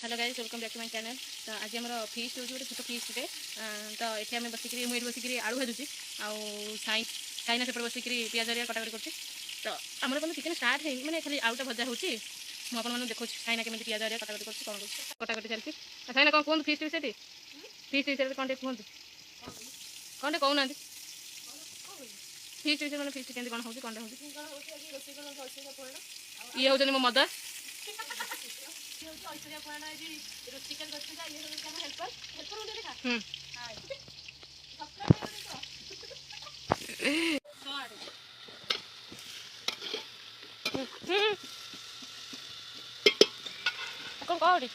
Hello guys welcome back to my channel. तो आज आम फीस्ट हो छोट फीस्ट तो ये आम बसिक मुझे बसिक आलू भाजुची साइना सेपटे बसिक पियाज कटाकटी कर तो आमर कौन चिकेन स्टार्ट है मैंने खाली आलूटा भजा होची मुझे देखो साइना केमी पियाज कटाकटी कर कौन कटाकटी चलती साइना कौन कहूँ फीस्ट विषय फीस्ट विषय कौन कहते कौन कहूना फीस्ट विषय मैंने फीस्ट केमती कौन हो कौन हो ये हूँ मो मदर ऐश्वर्या पुराणा चिकेन हेल्पर कौन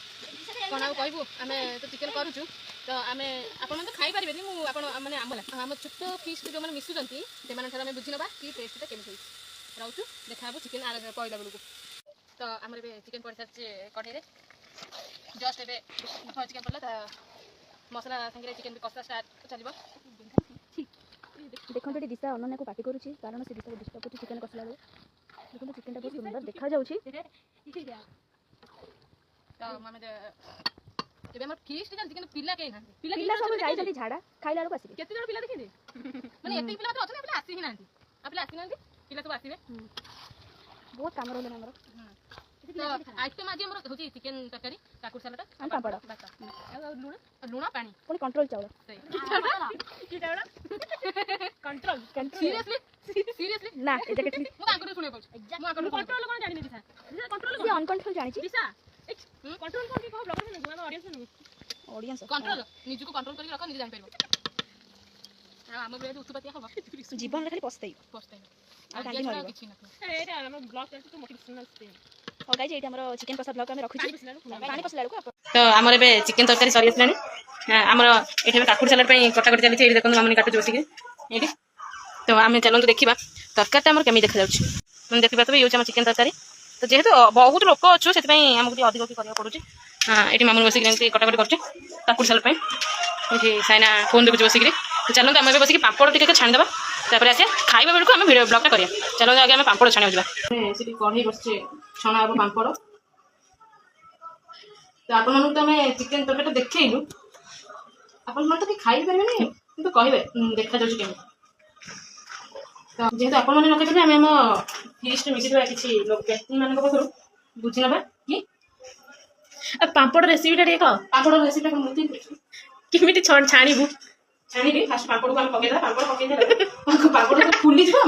कौन आउ कहबू आम तो चिकेन करूँ तो आम आप खाई पारे मैंने आम छोट फिस्ट जो मैंने मिशुंट से बुझी ना कि टेस्टा केमी रोचु देखा चिकेन पड़ा बेलू तो आम चिकेन पड़ सारी कढ़ई जस्ट ए चिकेन पड़ा मसला सागे चिकेन कषा स्टार्ट चलो देखो ये दिशा अनन्या को पार्टी करुँची कारण से दिशा को डिस्टर्ब कर चिकेन कषला बेलू देखो चिकेन बहुत सुंदर देखा जाऊँगी तो आम फीस्ट चलती कि पिला कहीं पिला सब जाई झाड़ा खाइला बेलू आसी केते जण पिला देखि माने एते पिला तो अछन पिला आसी ही नांती पिला आसी नांती पिला सब आसीबे बहुत काम रहले हमर तो आइटम आज हमर होची चिकेन तरकारी काकुड़ सलाद हम पापड़ लूण पानी पुनी कंट्रोल चावल कंट्रोल सीरियसली ना ए जैकेट मु आंकरे सुने पाउछ मु आंकरे कंट्रोल कोन जानि दिसा कंट्रोल से अनकंट्रोल जानि छी दिसा कंट्रोल कोन की कहो ब्लॉगर में हम ऑडियंस कंट्रोल निजु को कंट्रोल करके रख निज जान परबो हम बेले उत्पत्ति हबो जीवन रे खाली पछतई आ गांधी मरिबो किछि न एटा हम ब्लॉग करते तो मोटिवेशनल स्टे और गाइस एटा हमर चिकेन कषा ब्लॉग में रखु छी पानी पसला को तो आमर ए चिकेन तरकारी सरी आसलानी आमर ये काकुड़ सलाड कटाकटी चलती ये देखो मामनी काटुच बसिक ये तो आम चलते देखा तरकारी आम केमी देखा जाऊँगी मैंने देखा तो ये आम चिकेन तरकारी तो जेहेतु बहुत लोक अच्छु से आमको अधिक कि करने पड़ूँ ये मामून बसिक कटाकटी कर काकुड़ सलाड ये साइना फोन देखुच बसिक तो चलते आम बसिक पापड़ टी छाणीदे तापर आसे खाइबा बेलू आम भिडियो ब्लॉगटा करिया चलो आगे आम पापड़ छाणिया जावा कढ़ई बसचे छणा हम पापड़ तो आप चिकेन तरकारी देखलु आप तो खाई पारे कि कहे देखा जाऊँ केमी तो जेहेतु आप न कही आम आम फीस्ट मिशिवा किसी व्यक्ति मान पाखु बुझी ना कि पापड़ रेसीपीटा कह पापड़ रेसीपीटा केमी छाणीबू छाणी फास्ट पापड़ को आम पकईदा पापड़ पकईदा पापड़ तो फुली जाए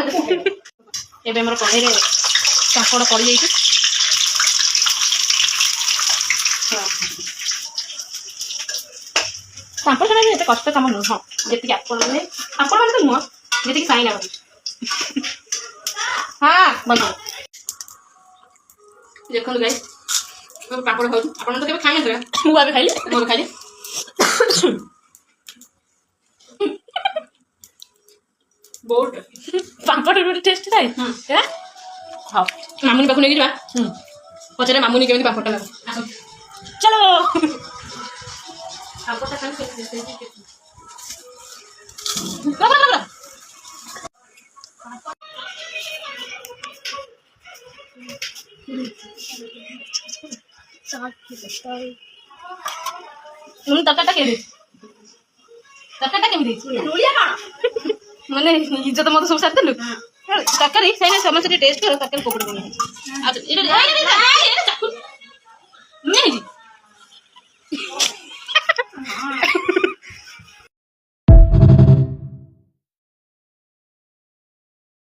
एवं आम कढ़ई पापड़ पड़ जाइए पापड़ छाड़ा एत कष्ट कम नुह जी आपण मैंने तो नुह जी साइना हाँ बंद देखो गाइस पापड़ खाऊ आप तो कभी खाई ना मुझे खाइली मोर खाइली बहुत पापड़ टेस्ट थाए हाँ मामुनी पाखु नहीं पचारे मामुनी केमी पापड़ लगे चलो पापड़ खाई तरकारीटा केमी मैंने इज्जत मत सब सारी तरकारी समस्त टेस्ट कर तरकारी पकड़